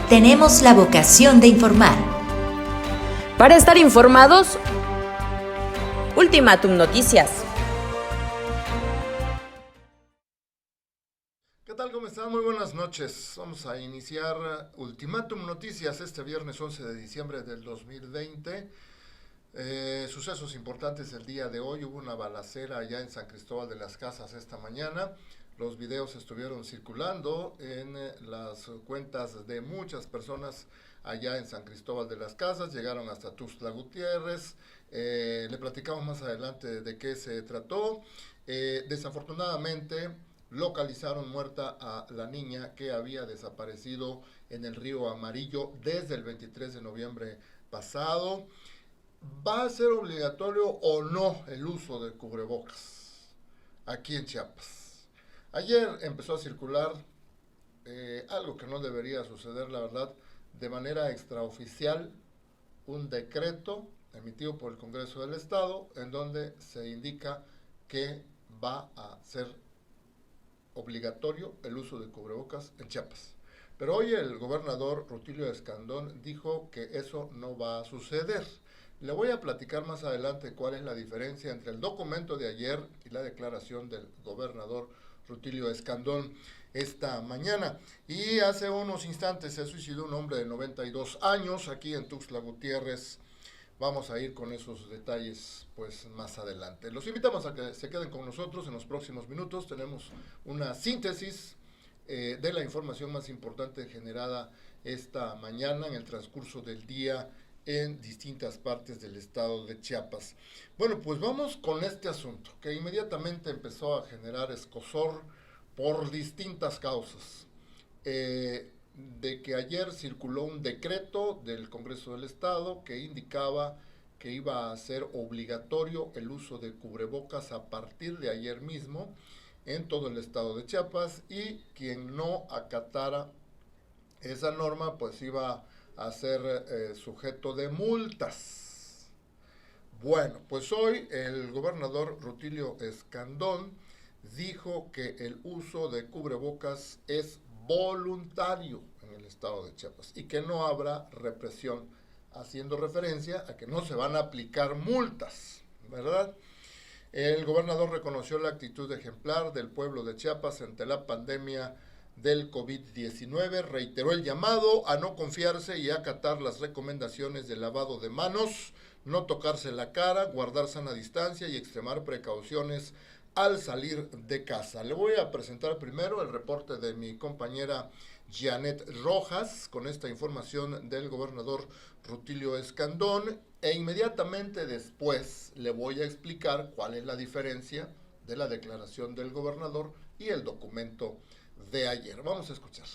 tenemos la vocación de informar. Para estar informados, Ultimátum Noticias. ¿Qué tal? ¿Cómo están? Muy buenas noches. Vamos a iniciar Ultimátum Noticias este viernes 11 de diciembre del 2020. Sucesos importantes el día de hoy. Hubo una balacera allá en San Cristóbal de las Casas esta mañana. Los videos estuvieron circulando en las cuentas de muchas personas allá en San Cristóbal de las Casas. Llegaron hasta Tuxtla Gutiérrez. Le platicamos más adelante de qué se trató. Desafortunadamente localizaron muerta a la niña que había desaparecido en el río Amarillo desde el 23 de noviembre pasado. ¿Va a ser obligatorio o no el uso de cubrebocas aquí en Chiapas? Ayer empezó a circular algo que no debería suceder, la verdad, de manera extraoficial, un decreto emitido por el Congreso del Estado en donde se indica que va a ser obligatorio el uso de cubrebocas en Chiapas. Pero hoy el gobernador Rutilio Escandón dijo que eso no va a suceder. Le voy a platicar más adelante cuál es la diferencia entre el documento de ayer y la declaración del gobernador Rutilio Escandón esta mañana. Y hace unos instantes se suicidó un hombre de 92 años aquí en Tuxtla Gutiérrez. Vamos a ir con esos detalles pues más adelante. Los invitamos a que se queden con nosotros en los próximos minutos. Tenemos una síntesis de la información más importante generada esta mañana en el transcurso del día en distintas partes del estado de Chiapas. Bueno, pues vamos con este asunto que inmediatamente empezó a generar escozor por distintas causas. De que ayer circuló un decreto del Congreso del Estado que indicaba que iba a ser obligatorio el uso de cubrebocas a partir de ayer mismo en todo el estado de Chiapas, y quien no acatara esa norma pues iba a ser sujeto de multas. Bueno, pues hoy el gobernador Rutilio Escandón dijo que el uso de cubrebocas es voluntario en el estado de Chiapas y que no habrá represión, haciendo referencia a que no se van a aplicar multas, ¿verdad? El gobernador reconoció la actitud ejemplar del pueblo de Chiapas ante la pandemia del COVID-19, reiteró el llamado a no confiarse y a acatar las recomendaciones de lavado de manos, no tocarse la cara, guardar sana distancia y extremar precauciones al salir de casa. Le voy a presentar primero el reporte de mi compañera Janet Rojas con esta información del gobernador Rutilio Escandón, e inmediatamente después le voy a explicar cuál es la diferencia de la declaración del gobernador y el documento de ayer. Vamos a escuchar.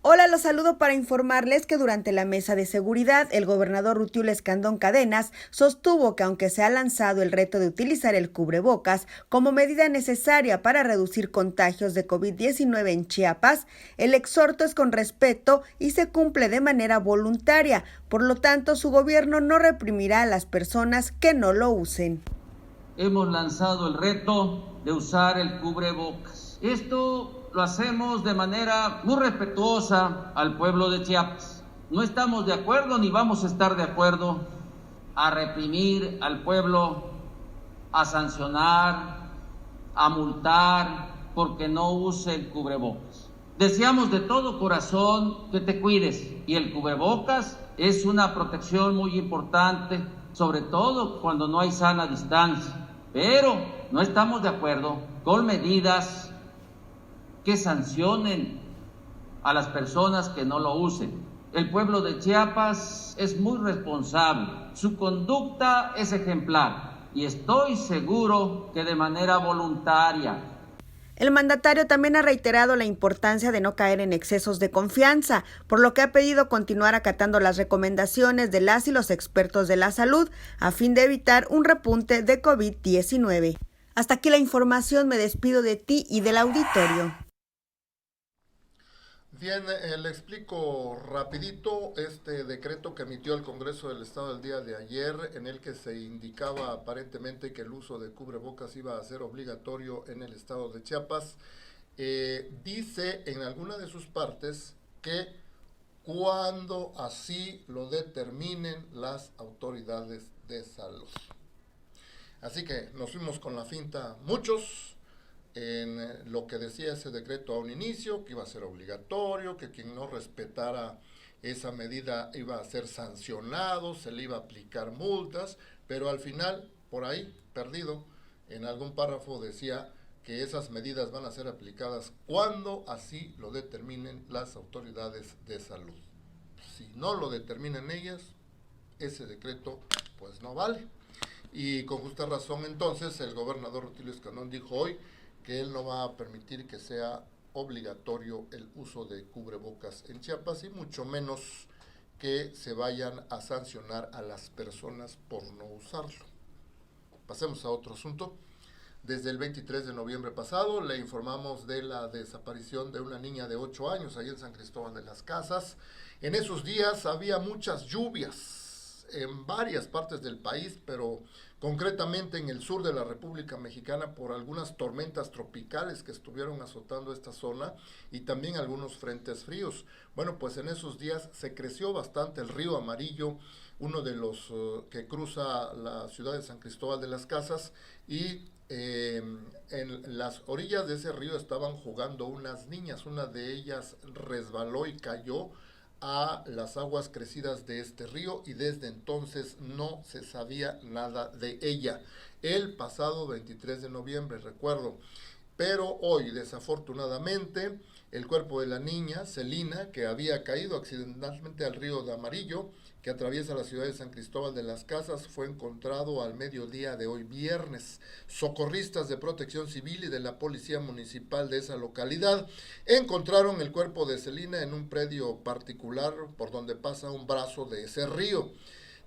Hola, los saludo para informarles que durante la mesa de seguridad, el gobernador Rutilio Escandón Cadenas sostuvo que aunque se ha lanzado el reto de utilizar el cubrebocas como medida necesaria para reducir contagios de COVID-19 en Chiapas, el exhorto es con respeto y se cumple de manera voluntaria. Por lo tanto, su gobierno no reprimirá a las personas que no lo usen. Hemos lanzado el reto de usar el cubrebocas. Esto lo hacemos de manera muy respetuosa al pueblo de Chiapas. No estamos de acuerdo ni vamos a estar de acuerdo a reprimir al pueblo, a sancionar, a multar porque no use el cubrebocas. Deseamos de todo corazón que te cuides, y el cubrebocas es una protección muy importante, sobre todo cuando no hay sana distancia. Pero no estamos de acuerdo con medidas que sancionen a las personas que no lo usen. El pueblo de Chiapas es muy responsable, su conducta es ejemplar y estoy seguro que de manera voluntaria. El mandatario también ha reiterado la importancia de no caer en excesos de confianza, por lo que ha pedido continuar acatando las recomendaciones de las y los expertos de la salud a fin de evitar un repunte de COVID-19. Hasta aquí la información, me despido de ti y del auditorio. Bien, le explico rapidito este decreto que emitió el Congreso del Estado el día de ayer, en el que se indicaba aparentemente que el uso de cubrebocas iba a ser obligatorio en el estado de Chiapas. Dice en alguna de sus partes que cuando así lo determinen las autoridades de salud. Así que nos fuimos con la finta muchos en lo que decía ese decreto a un inicio, que iba a ser obligatorio, que quien no respetara esa medida iba a ser sancionado, se le iba a aplicar multas, pero al final, por ahí, perdido, en algún párrafo decía que esas medidas van a ser aplicadas cuando así lo determinen las autoridades de salud. Si no lo determinan ellas, ese decreto pues no vale. Y con justa razón entonces el gobernador Rutilio Escandón dijo hoy que él no va a permitir que sea obligatorio el uso de cubrebocas en Chiapas y mucho menos que se vayan a sancionar a las personas por no usarlo. Pasemos a otro asunto. Desde el 23 de noviembre pasado le informamos de la desaparición de una niña de 8 años ahí en San Cristóbal de las Casas. En esos días había muchas lluvias en varias partes del país, pero concretamente en el sur de la República Mexicana por algunas tormentas tropicales que estuvieron azotando esta zona y también algunos frentes fríos. Bueno, pues en esos días se creció bastante el río Amarillo, uno de los que cruza la ciudad de San Cristóbal de las Casas, y en las orillas de ese río estaban jugando unas niñas. Una de ellas resbaló y cayó a las aguas crecidas de este río y desde entonces no se sabía nada de ella. El pasado 23 de noviembre, recuerdo. Pero hoy, desafortunadamente, el cuerpo de la niña, Celina, que había caído accidentalmente al río de Amarillo, que atraviesa la ciudad de San Cristóbal de las Casas, fue encontrado al mediodía de hoy viernes. Socorristas de Protección Civil y de la Policía Municipal de esa localidad encontraron el cuerpo de Celina en un predio particular por donde pasa un brazo de ese río.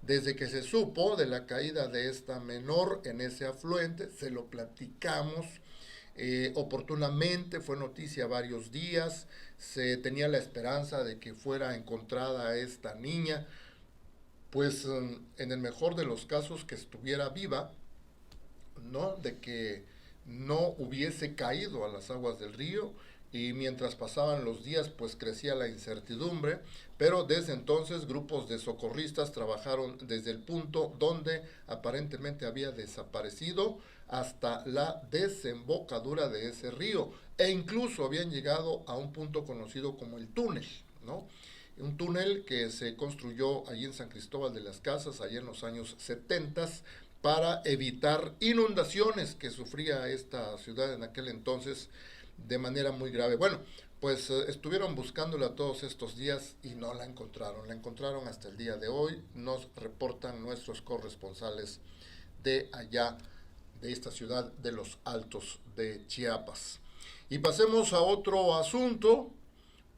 Desde que se supo de la caída de esta menor en ese afluente, se lo platicamos oportunamente, fue noticia varios días, se tenía la esperanza de que fuera encontrada esta niña, pues en el mejor de los casos que estuviera viva, ¿no? De que no hubiese caído a las aguas del río. Y mientras pasaban los días, pues crecía la incertidumbre, pero desde entonces grupos de socorristas trabajaron desde el punto donde aparentemente había desaparecido hasta la desembocadura de ese río, e incluso habían llegado a un punto conocido como el túnel, ¿no? Un túnel que se construyó allí en San Cristóbal de las Casas, allá en los años 70, para evitar inundaciones que sufría esta ciudad en aquel entonces de manera muy grave. Bueno, pues estuvieron buscándola todos estos días y no la encontraron hasta el día de hoy, nos reportan nuestros corresponsales de allá, de esta ciudad de los Altos de Chiapas. Y pasemos a otro asunto.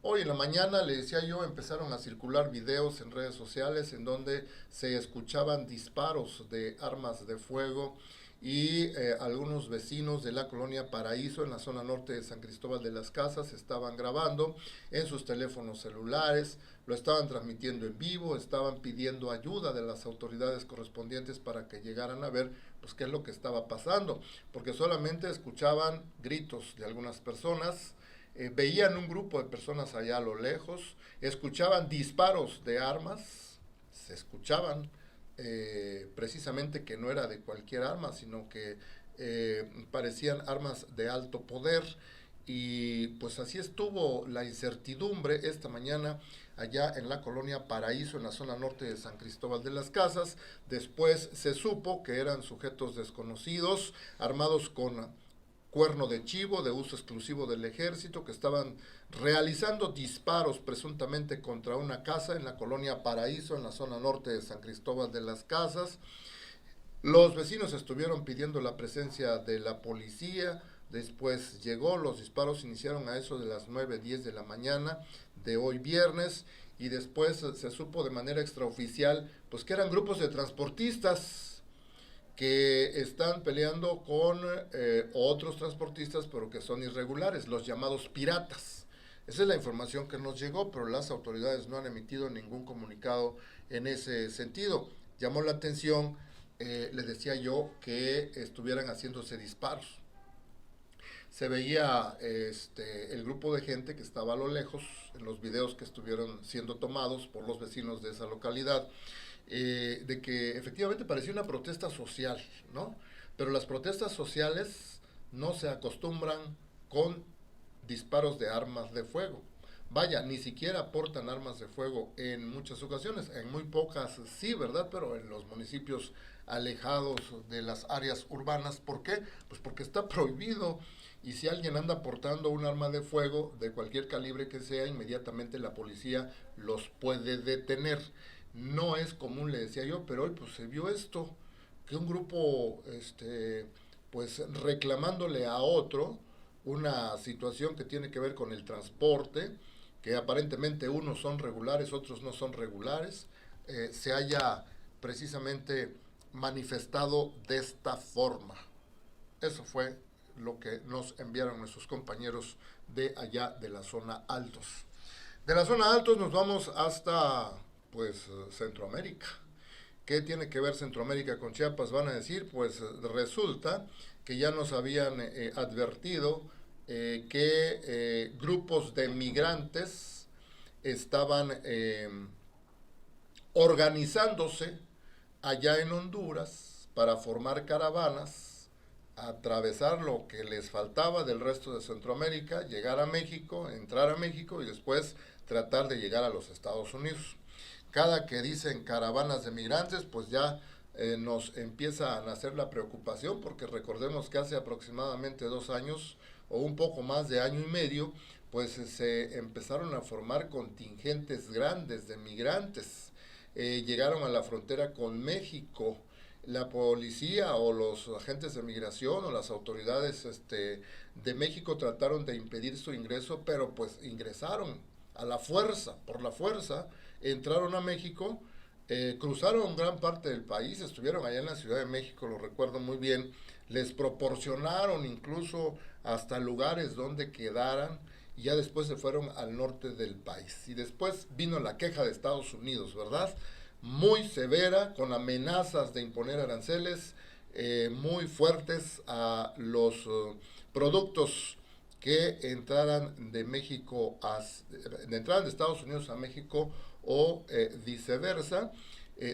Hoy en la mañana, le decía yo, empezaron a circular videos en redes sociales en donde se escuchaban disparos de armas de fuego y algunos vecinos de la colonia Paraíso en la zona norte de San Cristóbal de las Casas estaban grabando en sus teléfonos celulares, lo estaban transmitiendo en vivo, estaban pidiendo ayuda de las autoridades correspondientes para que llegaran a ver pues qué es lo que estaba pasando, porque solamente escuchaban gritos de algunas personas, veían un grupo de personas allá a lo lejos, escuchaban disparos de armas, se escuchaban precisamente que no era de cualquier arma, sino que parecían armas de alto poder, y pues así estuvo la incertidumbre esta mañana allá en la colonia Paraíso, en la zona norte de San Cristóbal de las Casas. Después se supo que eran sujetos desconocidos, armados con cuerno de chivo de uso exclusivo del ejército, que estaban realizando disparos presuntamente contra una casa en la colonia Paraíso, en la zona norte de San Cristóbal de las Casas. Los vecinos estuvieron pidiendo la presencia de la policía, después llegó, los disparos iniciaron a eso de las 9:10 de la mañana de hoy viernes, y después se supo de manera extraoficial pues que eran grupos de transportistas que están peleando con otros transportistas, pero que son irregulares, los llamados piratas. Esa es la información que nos llegó, pero las autoridades no han emitido ningún comunicado en ese sentido. Llamó la atención, les decía yo, que estuvieran haciéndose disparos. se veía el grupo de gente que estaba a lo lejos, en los videos que estuvieron siendo tomados por los vecinos de esa localidad, de que efectivamente parecía una protesta social, ¿no? Pero las protestas sociales no se acostumbran con disparos de armas de fuego. Vaya, ni siquiera portan armas de fuego en muchas ocasiones, en muy pocas sí, ¿verdad? Pero en los municipios alejados de las áreas urbanas. ¿Por qué? Pues porque está prohibido, y si alguien anda portando un arma de fuego de cualquier calibre que sea, inmediatamente la policía los puede detener. No es común, le decía yo, pero hoy pues se vio esto, que un grupo pues reclamándole a otro una situación que tiene que ver con el transporte, que aparentemente unos son regulares, otros no son regulares, se haya precisamente manifestado de esta forma. Eso fue lo que nos enviaron nuestros compañeros de allá de la zona Altos. De la zona Altos nos vamos hasta, pues, Centroamérica. ¿Qué tiene que ver Centroamérica con Chiapas? Van a decir, pues resulta que ya nos habían advertido que grupos de migrantes estaban organizándose allá en Honduras para formar caravanas, atravesar lo que les faltaba del resto de Centroamérica, llegar a México, entrar a México y después tratar de llegar a los Estados Unidos. Cada que dicen caravanas de migrantes, pues ya nos empieza a nacer la preocupación, porque recordemos que hace aproximadamente 2 años o un poco más de año y medio, pues se empezaron a formar contingentes grandes de migrantes. Llegaron a la frontera con México. La policía o los agentes de migración o las autoridades de México trataron de impedir su ingreso, pero pues ingresaron a la fuerza, por la fuerza, entraron a México, cruzaron gran parte del país, estuvieron allá en la Ciudad de México, lo recuerdo muy bien, les proporcionaron incluso hasta lugares donde quedaran, y ya después se fueron al norte del país. Y después vino la queja de Estados Unidos, ¿verdad? Muy severa, con amenazas de imponer aranceles muy fuertes a los productos que entraran de México entraran de Estados Unidos a México o viceversa,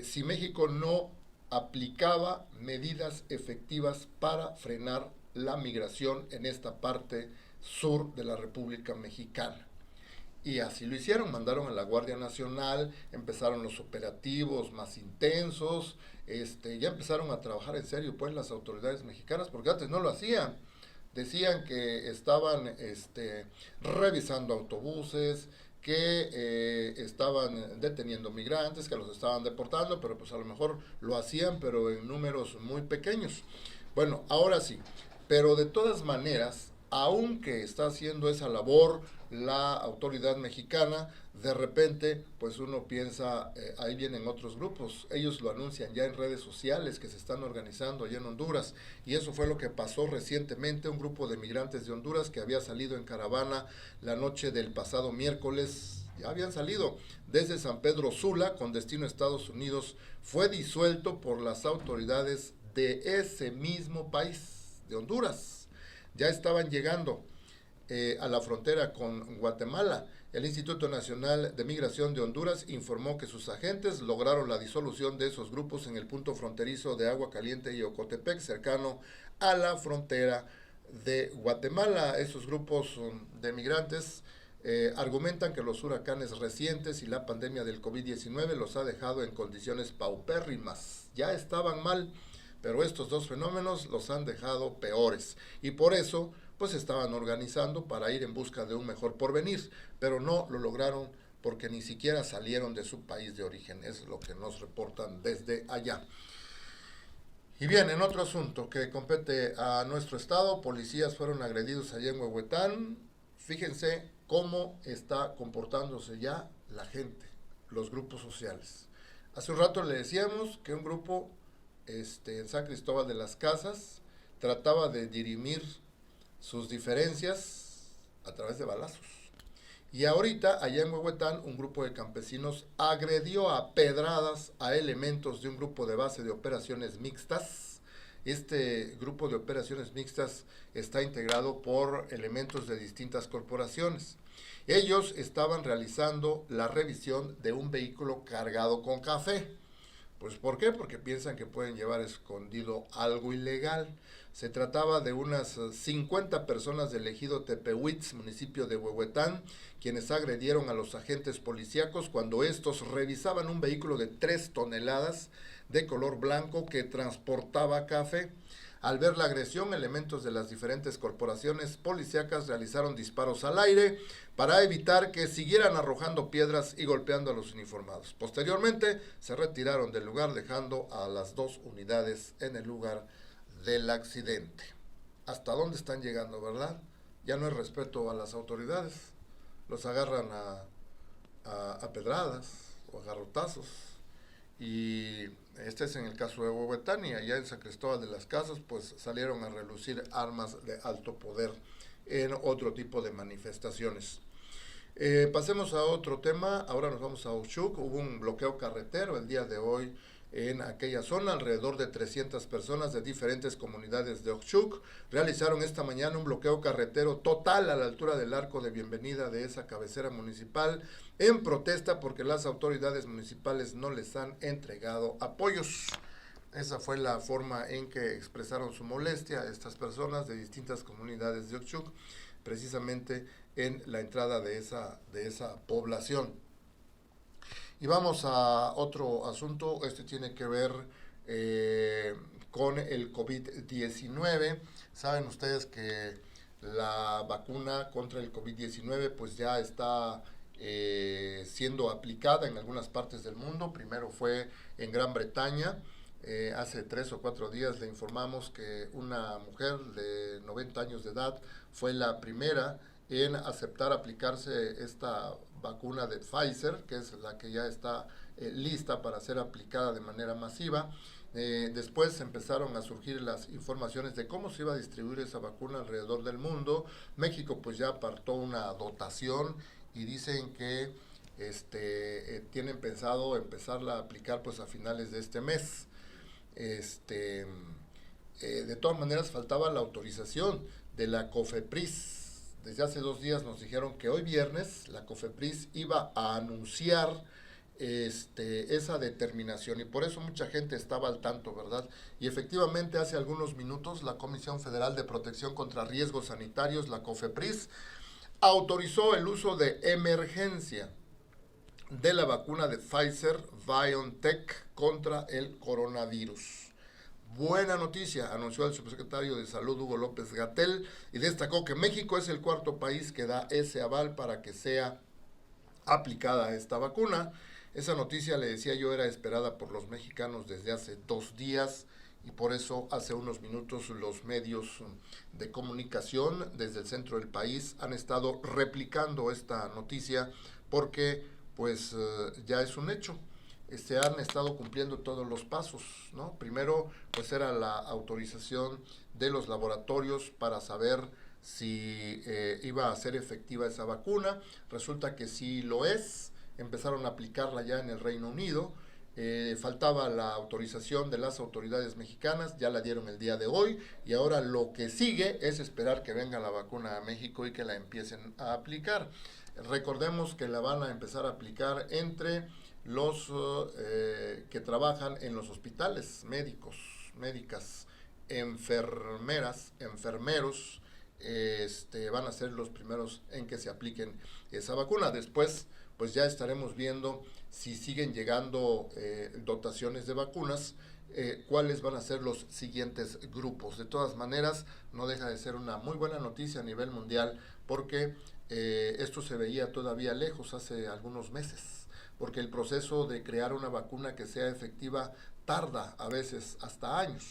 si México no aplicaba medidas efectivas para frenar la migración en esta parte sur de la República Mexicana. Y así lo hicieron, mandaron a la Guardia Nacional, empezaron los operativos más intensos, ya empezaron a trabajar en serio pues las autoridades mexicanas, porque antes no lo hacían. Decían que estaban revisando autobuses, que estaban deteniendo migrantes, que los estaban deportando, pero pues a lo mejor lo hacían, pero en números muy pequeños. Bueno, ahora sí, pero de todas maneras, aunque está haciendo esa labor la autoridad mexicana, de repente pues uno piensa, ahí vienen otros grupos, ellos lo anuncian ya en redes sociales que se están organizando allá en Honduras, y eso fue lo que pasó recientemente. Un grupo de migrantes de Honduras que había salido en caravana la noche del pasado miércoles, ya habían salido desde San Pedro Sula con destino a Estados Unidos, fue disuelto por las autoridades de ese mismo país, de Honduras. Ya estaban llegando a la frontera con Guatemala. El Instituto Nacional de Migración de Honduras informó que sus agentes lograron la disolución de esos grupos en el punto fronterizo de Agua Caliente y Ocotepec, cercano a la frontera de Guatemala. Esos grupos de migrantes argumentan que los huracanes recientes y la pandemia del COVID-19 los ha dejado en condiciones paupérrimas. Ya estaban mal, pero estos dos fenómenos los han dejado peores, y por eso pues estaban organizando para ir en busca de un mejor porvenir, pero no lo lograron porque ni siquiera salieron de su país de origen. Es lo que nos reportan desde allá. Y bien, en otro asunto que compete a nuestro estado, policías fueron agredidos allá en Huehuetán. Fíjense cómo está comportándose ya la gente, los grupos sociales. Hace un rato le decíamos que un grupo en San Cristóbal de las Casas trataba de dirimir sus diferencias a través de balazos. Y ahorita, allá en Huehuetán, un grupo de campesinos agredió a pedradas a elementos de un grupo de base de operaciones mixtas Este grupo de operaciones mixtas está integrado por elementos de distintas corporaciones. Ellos estaban realizando la revisión de un vehículo cargado con café. Pues ¿por qué? Porque piensan que pueden llevar escondido algo ilegal. Se trataba de unas 50 personas del ejido Tepehuitz, municipio de Huehuetán, quienes agredieron a los agentes policíacos cuando estos revisaban un vehículo de 3 toneladas de color blanco que transportaba café. Al ver la agresión, elementos de las diferentes corporaciones policíacas realizaron disparos al aire para evitar que siguieran arrojando piedras y golpeando a los uniformados. Posteriormente, se retiraron del lugar, dejando a las 2 unidades en el lugar del accidente. ¿Hasta dónde están llegando, verdad? Ya no hay respeto a las autoridades. Los agarran a pedradas o a garrotazos. Y este es en el caso de Huehuetán, y allá en San Cristóbal de las Casas pues salieron a relucir armas de alto poder en otro tipo de manifestaciones. Pasemos a otro tema. Ahora nos vamos a Oxchuc. Hubo un bloqueo carretero el día de hoy en aquella zona. Alrededor de 300 personas de diferentes comunidades de Oxchuc realizaron esta mañana un bloqueo carretero total a la altura del arco de bienvenida de esa cabecera municipal, en protesta porque las autoridades municipales no les han entregado apoyos. Esa fue la forma en que expresaron su molestia a estas personas de distintas comunidades de Oxchuc, precisamente en la entrada de esa población. Y vamos a otro asunto. Este tiene que ver con el COVID-19. Saben ustedes que la vacuna contra el COVID-19 pues ya está siendo aplicada en algunas partes del mundo. Primero fue en Gran Bretaña. Hace 3 o 4 días le informamos que una mujer de 90 años de edad fue la primera en aceptar aplicarse esta vacuna de Pfizer, que es la que ya está lista para ser aplicada de manera masiva. Después empezaron a surgir las informaciones de cómo se iba a distribuir esa vacuna alrededor del mundo. México pues ya apartó una dotación y dicen que tienen pensado empezarla a aplicar pues a finales de este mes. De todas maneras faltaba la autorización de la COFEPRIS. Desde hace 2 días nos dijeron que hoy viernes la COFEPRIS iba a anunciar esa determinación, y por eso mucha gente estaba al tanto, ¿verdad? Y efectivamente hace algunos minutos la Comisión Federal de Protección contra Riesgos Sanitarios, la COFEPRIS, autorizó el uso de emergencia de la vacuna de Pfizer-BioNTech contra el coronavirus. Buena noticia, anunció el subsecretario de Salud Hugo López-Gatell, y destacó que México es el 4.º país que da ese aval para que sea aplicada esta vacuna. Esa noticia, le decía yo, era esperada por los mexicanos desde hace 2 días, y por eso hace unos minutos los medios de comunicación desde el centro del país han estado replicando esta noticia porque pues ya es un hecho. Se han estado cumpliendo todos los pasos, ¿no? Primero, pues era la autorización de los laboratorios para saber si iba a ser efectiva esa vacuna. Resulta que sí lo es. Empezaron a aplicarla ya en el Reino Unido. Faltaba la autorización de las autoridades mexicanas, ya la dieron el día de hoy, y ahora lo que sigue es esperar que venga la vacuna a México y que la empiecen a aplicar. Recordemos que la van a empezar a aplicar entre los que trabajan en los hospitales, médicos, médicas, enfermeras, enfermeros, van a ser los primeros en que se apliquen esa vacuna. Después, pues ya estaremos viendo si siguen llegando dotaciones de vacunas, cuáles van a ser los siguientes grupos. De todas maneras, no deja de ser una muy buena noticia a nivel mundial, porque esto se veía todavía lejos hace algunos meses, porque el proceso de crear una vacuna que sea efectiva tarda a veces hasta años,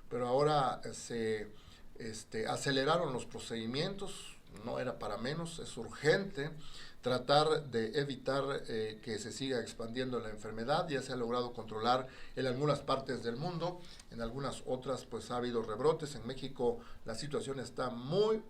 pero ahora se aceleraron los procedimientos, no era para menos, es urgente tratar de evitar que se siga expandiendo la enfermedad. Ya se ha logrado controlar en algunas partes del mundo, en algunas otras pues ha habido rebrotes. En México la situación está muy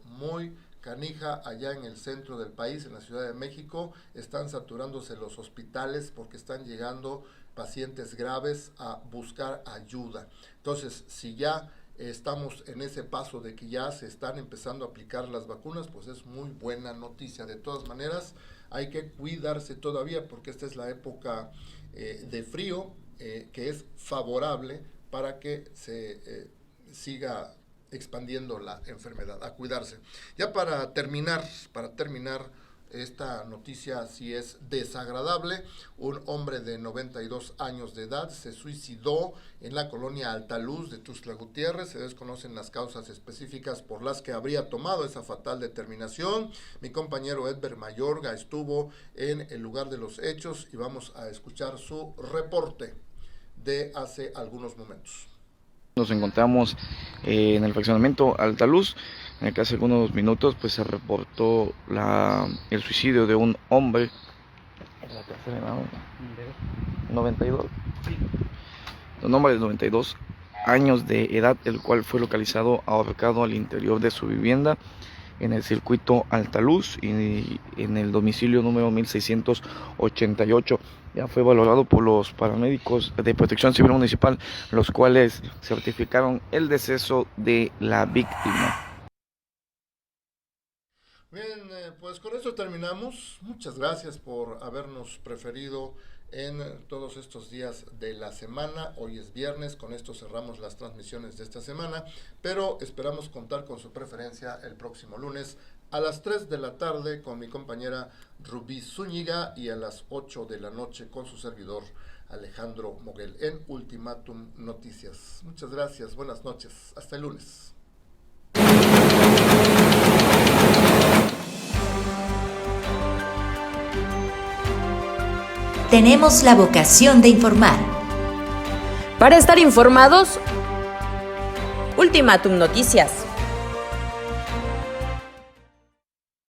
canija. Allá en el centro del país, en la Ciudad de México, están saturándose los hospitales porque están llegando pacientes graves a buscar ayuda. Entonces, si ya estamos en ese paso de que ya se están empezando a aplicar las vacunas, pues es muy buena noticia. De todas maneras, hay que cuidarse todavía porque esta es la época de frío que es favorable para que se siga expandiendo la enfermedad. A cuidarse. Ya para terminar, esta noticia sí es desagradable. Un hombre de 92 años de edad se suicidó en la colonia Altaluz de Tuxtla Gutiérrez. Se desconocen las causas específicas por las que habría tomado esa fatal determinación. Mi compañero Edber Mayorga estuvo en el lugar de los hechos y vamos a escuchar su reporte de hace algunos momentos. Nos encontramos en el fraccionamiento Altaluz, en el que hace algunos minutos pues se reportó el suicidio de un hombre en la tercera edad, 92, un hombre de 92 años de edad, el cual fue localizado ahorcado al interior de su vivienda en el circuito Altaluz y en el domicilio número 1688. Ya fue valorado por los paramédicos de Protección Civil Municipal, los cuales certificaron el deceso de la víctima. Bien, pues con esto terminamos. Muchas gracias por habernos preferido en todos estos días de la semana. Hoy es viernes, con esto cerramos las transmisiones de esta semana, pero esperamos contar con su preferencia el próximo lunes a las 3 de la tarde con mi compañera Rubí Zúñiga y a las 8 de la noche con su servidor Alejandro Moguel en Ultimátum Noticias. Muchas gracias, buenas noches, hasta el lunes. Tenemos la vocación de informar. Para estar informados, Ultimátum Noticias.